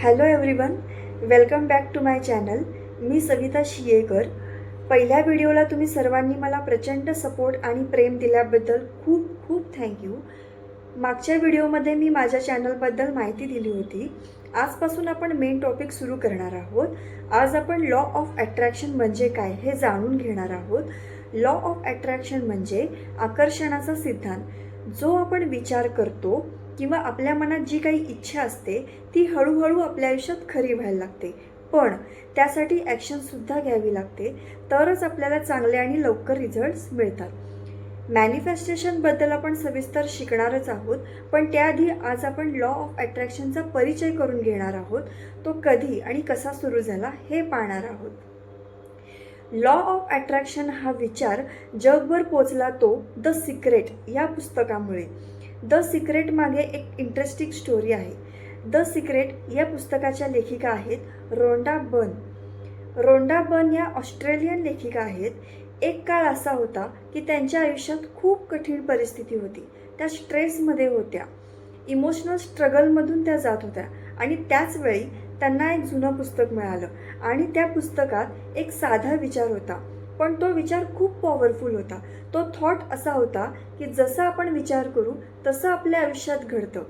Hello everyone, welcome back to my channel. मी सविता शियेकर. पहिल्या व्हिडिओला तुम्ही सर्वांनी मला प्रचंड सपोर्ट आणि प्रेम दिल्याबद्दल खूप खूप थँक्यू. मागच्या व्हिडिओमध्ये मी माझ्या चॅनलबद्दल माहिती दिली होती. आजपासून आपण मेन टॉपिक सुरू करणार आहोत. आज आपण लॉ ऑफ अट्रॅक्शन म्हणजे काय हे जाणून घेणार आहोत. लॉ ऑफ अट्रॅक्शन म्हणजे आकर्षणाचा सिद्धांत. जो आपण विचार करतो किंवा आपल्या मनात जी काही इच्छा असते ती हळूहळू आपल्या आयुष्यात खरी व्हायला लागते, पण त्यासाठी ॲक्शनसुद्धा घ्यावी लागते, तरच आपल्याला चांगले आणि लवकर रिझल्ट्स मिळतात. मॅनिफेस्टेशनबद्दल आपण सविस्तर शिकणारच आहोत, पण त्याआधी आज आपण लॉ ऑफ अट्रॅक्शनचा परिचय करून घेणार आहोत. तो कधी आणि कसा सुरू झाला हे पाहणार आहोत. लॉ ऑफ अट्रॅक्शन हा विचार जगभर पोचला तो द सिक्रेट या पुस्तकामुळे. द सिक्रेट मागे एक इंटरेस्टिंग स्टोरी आहे. द सिक्रेट या पुस्तकाच्या लेखिका आहेत रोंडा बर्न. रोंडा बर्न या ऑस्ट्रेलियन लेखिका आहेत. एक काळ असा होता की त्यांच्या आयुष्यात खूप कठीण परिस्थिती होती. त्या स्ट्रेसमध्ये होत्या, इमोशनल स्ट्रगलमधून त्या जात होत्या आणि त्याच वेळी त्यांना एक जुनं पुस्तक मिळालं आणि त्या पुस्तकात एक साधा विचार होता, पण तो विचार खूप पॉवरफुल होता. तो थॉट असा होता की जसं आपण विचार करू तसं आपल्या आयुष्यात घडतं.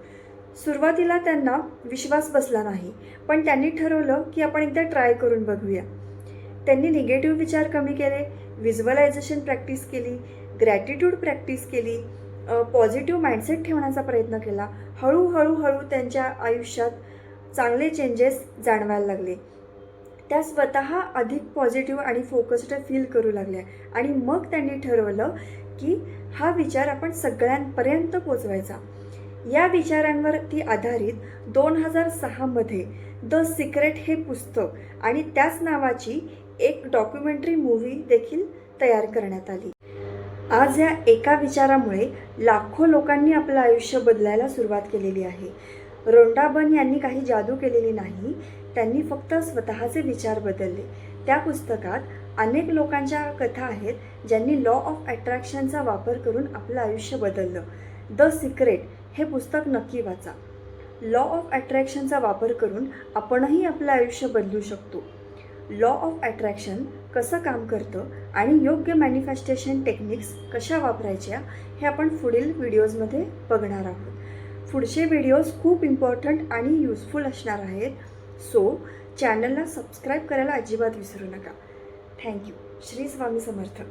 सुरुवातीला त्यांना विश्वास बसला नाही, पण त्यांनी ठरवलं की आपण एकदा ट्राय करून बघूया. त्यांनी निगेटिव्ह विचार कमी केले, व्हिज्युअलायझेशन प्रॅक्टिस केली, ग्रॅटिट्यूड प्रॅक्टिस केली, पॉझिटिव्ह माइंडसेट ठेवण्याचा प्रयत्न केला. हळूहळू त्यांच्या आयुष्यात चांगले चेंजेस जाणवायला लागले. त्या स्वतः अधिक पॉझिटिव्ह आणि फोकस्ड फील करू लागल्या आणि मग त्यांनी ठरवलं की हा विचार आपण सगळ्यांपर्यंत पोचवायचा. या विचारांवरती आधारित 2006मध्ये द सिक्रेट हे पुस्तक आणि त्याच नावाची एक डॉक्युमेंटरी मूव्ही देखील तयार करण्यात आली. आज या एका विचारामुळे लाखो लोकांनी आपलं आयुष्य बदलायला सुरुवात केलेली आहे. रोंडा बर्न यांनी काही जादू केलेली नाही, त्यांनी फक्त स्वतःचे विचार बदलले. त्या पुस्तकात अनेक लोकांच्या कथा आहेत ज्यांनी लॉ ऑफ अट्रॅक्शनचा वापर करून आपलं आयुष्य बदललं. द सिक्रेट हे पुस्तक नक्की वाचा. लॉ ऑफ अट्रॅक्शनचा वापर करून आपणही आपलं आयुष्य बदलू शकतो. लॉ ऑफ अट्रॅक्शन कसं काम करतं आणि योग्य मॅनिफेस्टेशन टेक्निक्स कशा वापरायच्या हे आपण पुढील व्हिडिओजमध्ये बघणार आहोत. पुढचे व्हिडिओज खूप इम्पॉर्टंट आणि युजफुल असणार आहेत. सो चॅनलला सबस्क्राईब करायला अजिबात विसरू नका. थँक्यू. श्री स्वामी समर्थ.